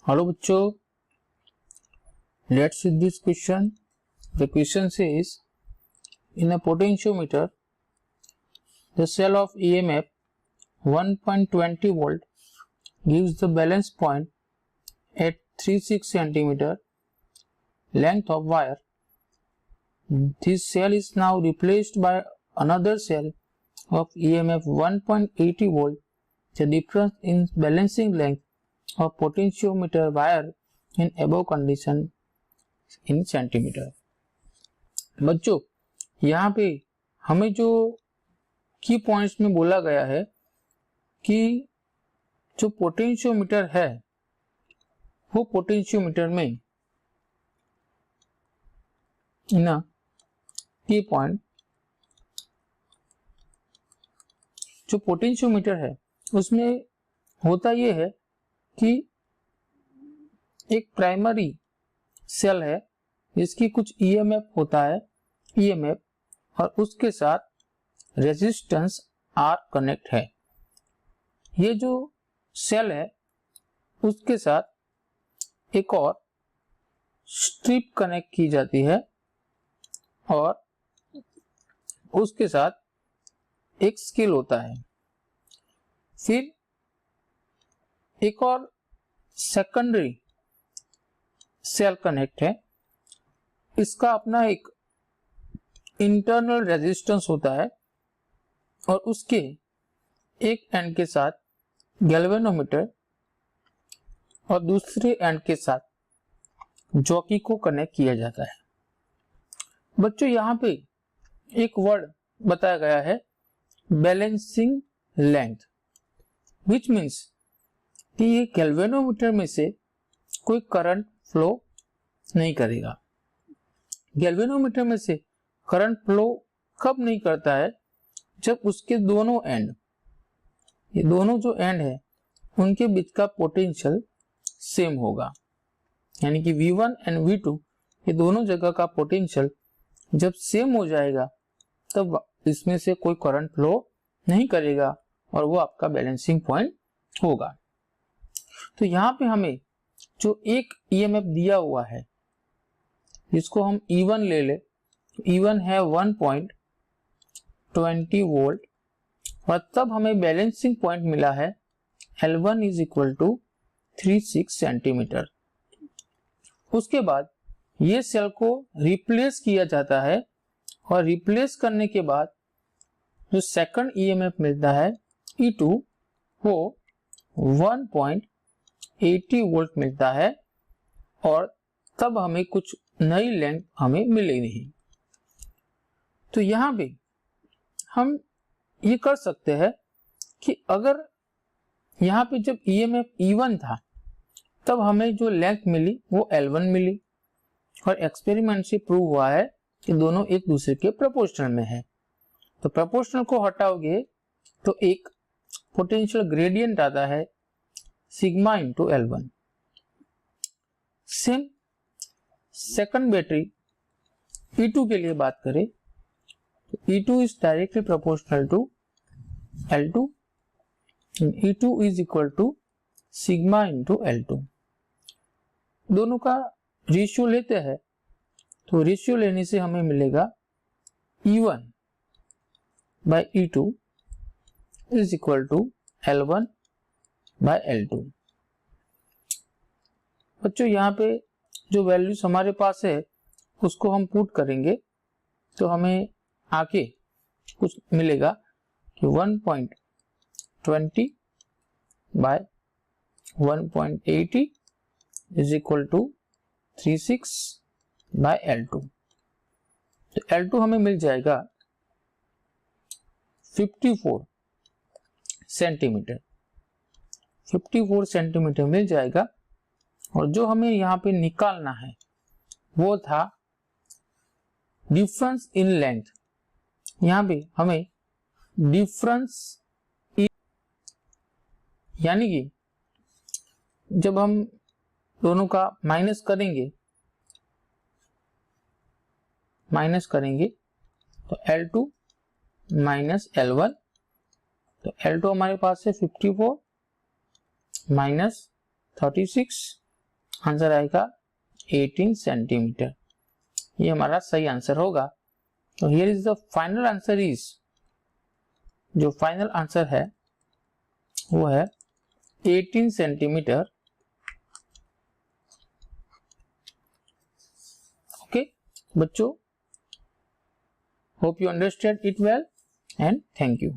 Hello बच्चों, let's see this question. The question says, in a potentiometer, the cell of EMF 1.20 volt gives the balance point at 36 centimeter length of wire. This cell is now replaced by another cell of EMF 1.80 volt. The difference in balancing length of potentiometer wire in above condition in centimetre. बच्चों, यहाँ पे हमें जो की points में बोला गया है कि जो पोटेंशियोमीटर है वो पोटेंशियोमीटर में ना की पॉइंट, जो पोटेंशियोमीटर है उसमें होता ये है कि एक प्राइमरी सेल है जिसकी कुछ ईएमएफ होता है, ईएमएफ, और उसके साथ रेजिस्टेंस आर कनेक्ट है। ये जो सेल है उसके साथ एक और स्ट्रिप कनेक्ट की जाती है और उसके साथ एक स्केल होता है। फिर एक और सेकेंडरी सेल कनेक्ट है, इसका अपना एक इंटरनल रेजिस्टेंस होता है और उसके एक एंड के साथ गैल्वेनोमीटर और दूसरे एंड के साथ जॉकी को कनेक्ट किया जाता है। बच्चों, यहाँ पे एक वर्ड बताया गया है बैलेंसिंग लेंथ, विच मीन्स कि ये गैल्वेनोमीटर में से कोई करंट फ्लो नहीं करेगा। गैल्वेनोमीटर में से करंट फ्लो कब नहीं करता है? जब उसके दोनों एंड, ये दोनों जो एंड है उनके बीच का पोटेंशियल सेम होगा, यानी कि V1 एंड V2 ये दोनों जगह का पोटेंशियल जब सेम हो जाएगा तब इसमें से कोई करंट फ्लो नहीं करेगा और वो आपका बैलेंसिंग पॉइंट होगा। तो यहाँ पे हमें जो एक ईएमएफ दिया हुआ है जिसको हम E1 ले ले, E1 है 1.20 वोल्ट और तब हमें बैलेंसिंग पॉइंट मिला है L1 is equal to 36 centimetre. उसके बाद ये सेल को रिप्लेस किया जाता है और रिप्लेस करने के बाद जो सेकंड ईएमएफ मिलता है E2 वो 1.80 वोल्ट मिलता है और तब हमें कुछ नई लेंथ हमें मिलेगी नहीं। तो यहां पे हम ये कर सकते हैं कि अगर यहां पे जब ईएमएफ E1 था तब हमें जो लेंथ मिली वो L1 मिली और एक्सपेरिमेंट से प्रूव हुआ है कि दोनों एक दूसरे के प्रोपोर्शनल में है। तो प्रोपोर्शनल को हटाओगे तो एक पोटेंशियल ग्रेडियंट आता है sigma into L1। Same second battery E2 के लिए बात करें तो E2 is directly proportional to L2, E2 is equal to sigma into L2। दोनों का रेशियो लेते हैं तो रेशियो लेने से हमें मिलेगा E1 by E2 is equal to L1 by L2। बच्चों, यहाँ पे जो वैल्यूज हमारे पास है उसको हम पुट करेंगे तो हमें आके कुछ मिलेगा कि 1.20 by 1.80 is equal to 36 by L2। तो L2 हमें मिल जाएगा 54 सेंटीमीटर, 54 सेंटीमीटर मिल जाएगा। और जो हमें यहाँ पे निकालना है वो था डिफरेंस इन लेंथ। यहाँ पे हमें डिफरेंस यानी कि जब हम दोनों का माइनस करेंगे तो L2 माइनस L1, तो L2 हमारे पास है 54 माइनस 36 आंसर आएगा 18 सेंटीमीटर। ये हमारा सही आंसर होगा। तो here is the final answer is, जो फाइनल आंसर है वो है 18 सेंटीमीटर। ओके बच्चों, hope you understand it well and thank you.